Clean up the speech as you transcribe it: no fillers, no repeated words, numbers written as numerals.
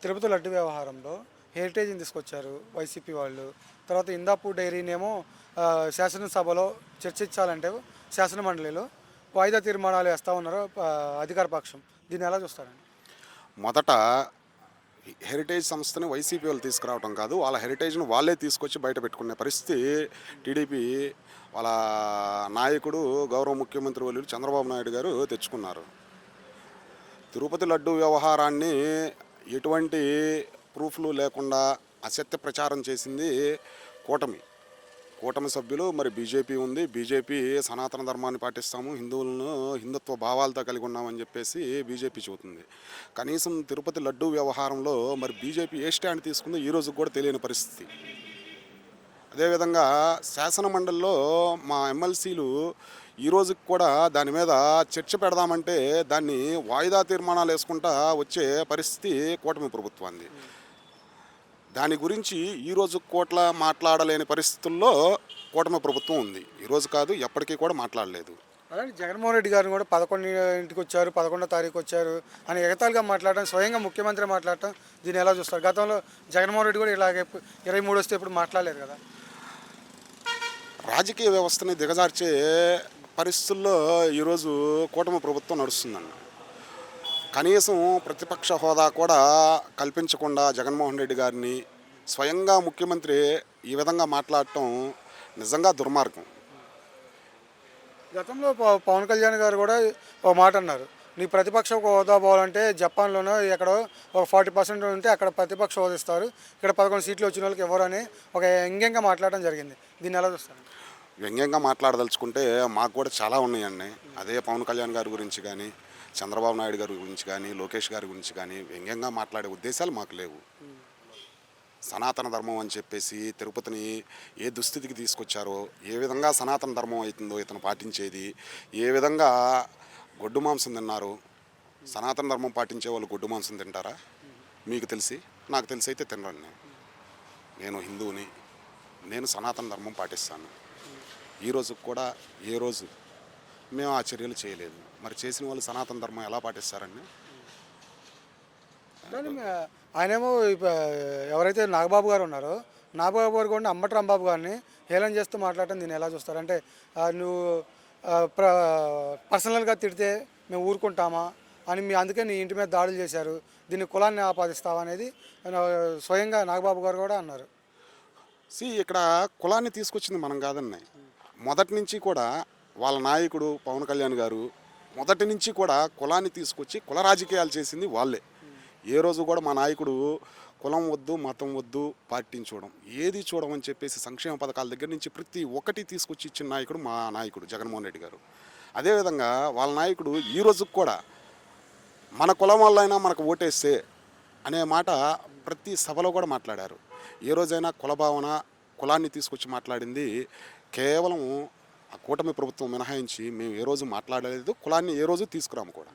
తిరుపతి లడ్డు వ్యవహారంలో హెరిటేజ్ని తీసుకొచ్చారు వైసీపీ వాళ్ళు. తర్వాత ఇందాపూర్ డైరీనేమో శాసనసభలో చర్చించాలంటే శాసన మండలిలో వాయిదా తీర్మానాలు వేస్తూ ఉన్నారు అధికార పక్షం. దీన్ని ఎలా చూస్తారండి? మొదట హెరిటేజ్ సంస్థని వైసీపీ వాళ్ళు తీసుకురావటం కాదు, వాళ్ళ హెరిటేజ్ను వాళ్ళే తీసుకొచ్చి బయట పెట్టుకునే పరిస్థితి టీడీపీ వాళ్ళ నాయకుడు గౌరవ ముఖ్యమంత్రి వర్యులు చంద్రబాబు నాయుడు గారు తెచ్చుకున్నారు. తిరుపతి లడ్డు వ్యవహారాన్ని ఎటువంటి ప్రూఫ్లు లేకుండా అసత్య ప్రచారం చేసింది కూటమి. కూటమి సభ్యులు, మరి బీజేపీ ఉంది. బీజేపీ సనాతన ధర్మాన్ని పాటిస్తాము, హిందువులను హిందుత్వ భావాలతో కలిగి ఉన్నామని చెప్పేసి బీజేపీ చెబుతుంది. కనీసం తిరుపతి లడ్డూ వ్యవహారంలో మరి బీజేపీ ఏ స్టాండ్ తీసుకుందో ఈ రోజుకి కూడా తెలియని పరిస్థితి. అదేవిధంగా శాసన మండలిలో మా ఎమ్మెల్సీలు ఈ రోజుకి కూడా దాని మీద చర్చ పెడదామంటే దాన్ని వాయిదా తీర్మానాలు వేసుకుంటా వచ్చే పరిస్థితి కూటమి ప్రభుత్వాన్ని. దాని గురించి ఈరోజు కోట్ల మాట్లాడలేని పరిస్థితుల్లో కూటమి ప్రభుత్వం ఉంది. ఈరోజు కాదు, ఎప్పటికీ కూడా మాట్లాడలేదు. అలాగే జగన్మోహన్ రెడ్డి గారిని కూడా 11ంటికి వచ్చారు, 11వ తారీఖు వచ్చారు అని ఎగతాళిగా మాట్లాడటం, స్వయంగా ముఖ్యమంత్రి మాట్లాడటం, దీన్ని ఎలా చూస్తారు? గతంలో జగన్మోహన్ రెడ్డి కూడా ఇలాగే 23 వస్తే ఇప్పుడు మాట్లాడలేదు కదా. రాజకీయ వ్యవస్థని దిగజార్చే పరిస్థితుల్లో ఈరోజు కూటమి ప్రభుత్వం నడుస్తుందండి. కనీసం ప్రతిపక్ష హోదా కూడా కల్పించకుండా జగన్మోహన్ రెడ్డి గారిని స్వయంగా ముఖ్యమంత్రి ఈ విధంగా మాట్లాడటం నిజంగా దుర్మార్గం. గతంలో పవన్ కళ్యాణ్ గారు కూడా ఒక మాట అన్నారు, నీ ప్రతిపక్ష హోదా పోవాలంటే జపాన్లోనో ఎక్కడో ఒక 40% ఉంటే అక్కడ ప్రతిపక్ష హోదా ఇస్తారు, ఇక్కడ 11 సీట్లు వచ్చిన వాళ్ళకి ఎవరు అని ఒక వ్యంగ్యంగా మాట్లాడడం జరిగింది. దీన్ని ఎలా చూస్తారు? వ్యంగ్యంగా మాట్లాడదలుచుకుంటే మాకు కూడా చాలా ఉన్నాయండి. అదే పవన్ కళ్యాణ్ గారి గురించి కానీ, చంద్రబాబు నాయుడు గారి గురించి కానీ, లోకేష్ గారి గురించి కానీ వ్యంగ్యంగా మాట్లాడే ఉద్దేశాలు మాకు లేవు. సనాతన ధర్మం అని చెప్పేసి తిరుపతిని ఏ దుస్థితికి తీసుకొచ్చారో, ఏ విధంగా సనాతన ధర్మం అవుతుందో ఇతను పాటించేది, ఏ విధంగా గొడ్డు మాంసం తిన్నారు. సనాతన ధర్మం పాటించే వాళ్ళు గొడ్డు మాంసం తింటారా? మీకు తెలిసి, నాకు తెలిసి అయితే తినరండి. నేను హిందువుని, నేను సనాతన ధర్మం పాటిస్తాను. ఈ రోజు కూడా ఏ రోజు మేము ఆ చర్యలు చేయలేదు. మరి చేసిన వాళ్ళు సనాతన ధర్మం ఎలా పాటిస్తారండి? ఆయనేమో ఎవరైతే నాగబాబు గారు ఉన్నారో, నాగబాబు గారు కూడా అంబటి రాంబాబు గారిని హేళన చేస్తూ మాట్లాడటం, దీన్ని ఎలా చూస్తారు? అంటే నువ్వు పర్సనల్గా తిడితే మేము ఊరుకుంటామా అని అందుకే నీ ఇంటి మీద దాడులు చేశారు, దీన్ని కులాన్ని ఆపాదిస్తావా అనేది స్వయంగా నాగబాబు గారు కూడా అన్నారు. ఇక్కడ కులాన్ని తీసుకొచ్చింది మనం కాదన్నాయి. మొదటి నుంచి కూడా వాళ్ళ నాయకుడు పవన్ కళ్యాణ్ గారు మొదటి నుంచి కూడా కులాన్ని తీసుకొచ్చి కుల రాజకీయాలు చేసింది వాళ్ళే. ఏ రోజు కూడా మా నాయకుడు కులం వద్దు, మతం వద్దు, పార్టీని ఏది చూడమని చెప్పేసి సంక్షేమ పథకాల దగ్గర నుంచి ప్రతి ఒక్కటి తీసుకొచ్చి ఇచ్చిన నాయకుడు మా నాయకుడు జగన్మోహన్ రెడ్డి గారు. అదేవిధంగా వాళ్ళ నాయకుడు ఈ రోజుకి కూడా మన కులం వాళ్ళైనా మనకు ఓటేస్తే అనే మాట ప్రతి సభలో కూడా మాట్లాడారు. ఏ రోజైనా కుల భావన, కులాన్ని తీసుకొచ్చి మాట్లాడింది కేవలం ఆ కూటమి ప్రభుత్వం మినహాయించి మేము ఏ రోజు మాట్లాడలేదు. కులాన్ని ఏ రోజు తీసుకురాము కూడా.